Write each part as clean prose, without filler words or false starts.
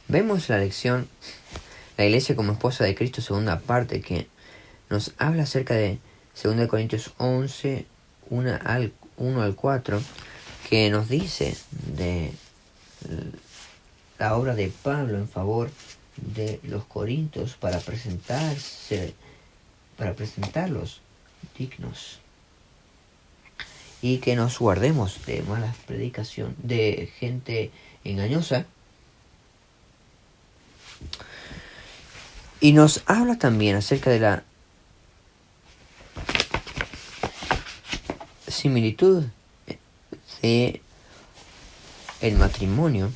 Vemos la lección, la iglesia como esposa de Cristo, segunda parte, que nos habla acerca de 2 Corintios 11, 1 al 4, que nos dice de la obra de Pablo en favor de los corintios para presentarlos dignos, y que nos guardemos de malas predicación, de gente engañosa. Y nos habla también acerca de la similitud de el matrimonio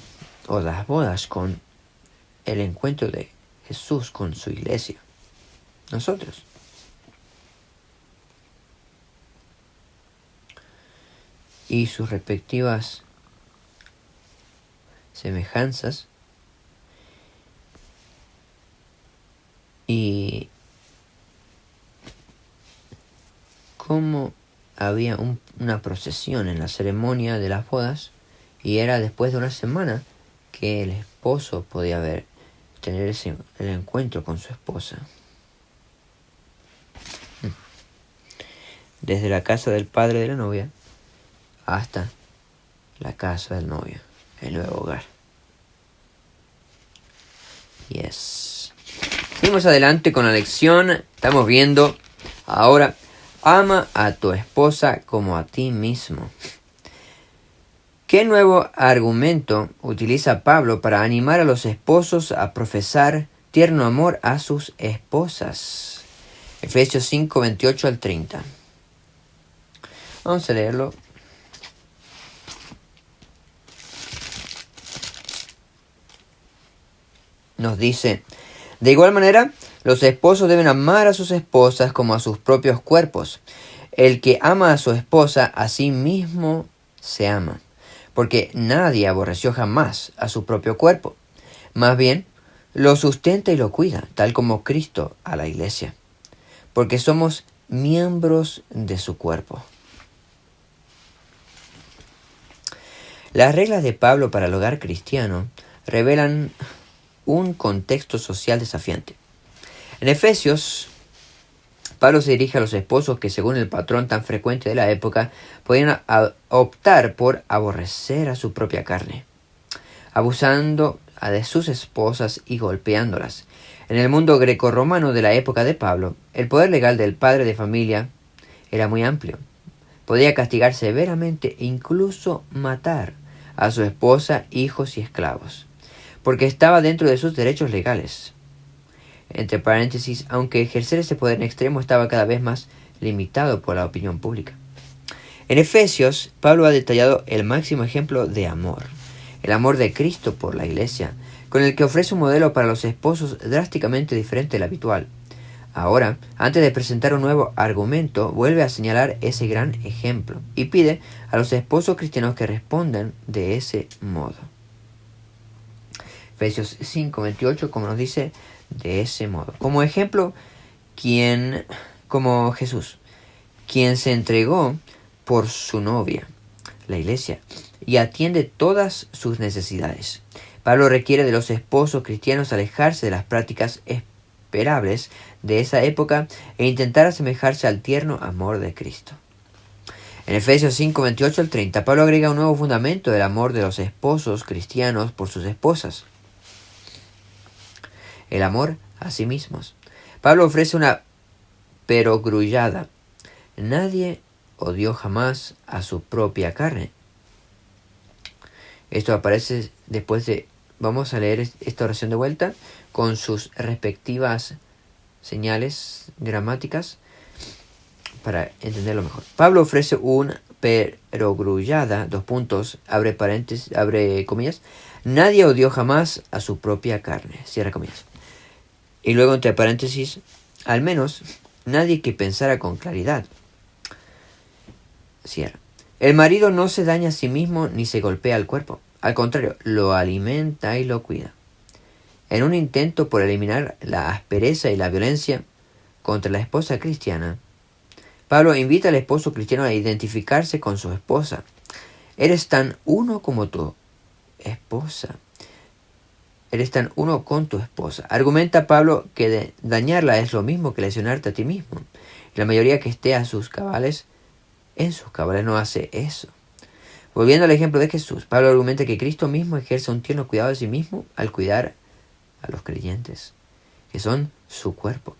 o las bodas con el encuentro de Jesús con su iglesia, nosotros. Y sus respectivas semejanzas y cómo había una procesión en la ceremonia de las bodas, y era después de una semana que el esposo podía tener el encuentro con su esposa. Desde la casa del padre de la novia hasta la casa del novio, el nuevo hogar. Yes. Seguimos adelante con la lección. Estamos viendo ahora: ama a tu esposa como a ti mismo. ¿Qué nuevo argumento utiliza Pablo para animar a los esposos a profesar tierno amor a sus esposas? Efesios 5, 28 al 30. Vamos a leerlo. Nos dice: de igual manera, los esposos deben amar a sus esposas como a sus propios cuerpos. El que ama a su esposa, a sí mismo se ama, porque nadie aborreció jamás a su propio cuerpo. Más bien, lo sustenta y lo cuida, tal como Cristo a la iglesia, porque somos miembros de su cuerpo. Las reglas de Pablo para el hogar cristiano revelan un contexto social desafiante. En Efesios, Pablo se dirige a los esposos que, según el patrón tan frecuente de la época, podían optar por aborrecer a su propia carne, abusando de sus esposas y golpeándolas. En el mundo grecorromano de la época de Pablo, el poder legal del padre de familia era muy amplio. Podía castigar severamente e incluso matar a su esposa, hijos y esclavos, porque estaba dentro de sus derechos legales. Entre paréntesis, aunque ejercer ese poder en extremo estaba cada vez más limitado por la opinión pública. En Efesios, Pablo ha detallado el máximo ejemplo de amor, el amor de Cristo por la iglesia, con el que ofrece un modelo para los esposos drásticamente diferente del habitual. Ahora, antes de presentar un nuevo argumento, vuelve a señalar ese gran ejemplo y pide a los esposos cristianos que respondan de ese modo. Efesios 5, 28, como nos dice, de ese modo. Como ejemplo, como Jesús, quien se entregó por su novia, la iglesia, y atiende todas sus necesidades. Pablo requiere de los esposos cristianos alejarse de las prácticas esperables de esa época e intentar asemejarse al tierno amor de Cristo. En Efesios 5, 28 al 30, Pablo agrega un nuevo fundamento del amor de los esposos cristianos por sus esposas: el amor a sí mismos. Pablo ofrece una perogrullada: nadie odió jamás a su propia carne. Esto aparece después de... Vamos a leer esta oración de vuelta con sus respectivas señales gramáticas para entenderlo mejor. Pablo ofrece una perogrullada, abre paréntesis, abre comillas: nadie odió jamás a su propia carne, cierra comillas. Y luego entre paréntesis: al menos nadie que pensara con claridad, cierra. El marido no se daña a sí mismo ni se golpea al cuerpo. Al contrario, lo alimenta y lo cuida. En un intento por eliminar la aspereza y la violencia contra la esposa cristiana, Pablo invita al esposo cristiano a identificarse con su esposa. Eres tan uno como tu esposa. eres tan uno con tu esposa. Argumenta Pablo que dañarla es lo mismo que lesionarte a ti mismo. La mayoría que esté en sus cabales no hace eso. Volviendo al ejemplo de Jesús, Pablo argumenta que Cristo mismo ejerce un tierno cuidado de sí mismo al cuidar a los creyentes, que son su cuerpo.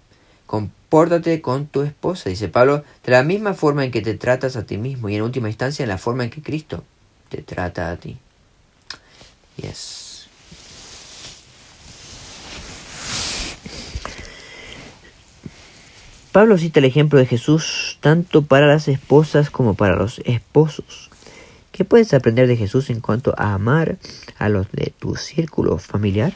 Compórtate con tu esposa, dice Pablo, de la misma forma en que te tratas a ti mismo y en última instancia en la forma en que Cristo te trata a ti. Yes. Pablo cita el ejemplo de Jesús tanto para las esposas como para los esposos. ¿Qué puedes aprender de Jesús en cuanto a amar a los de tu círculo familiar?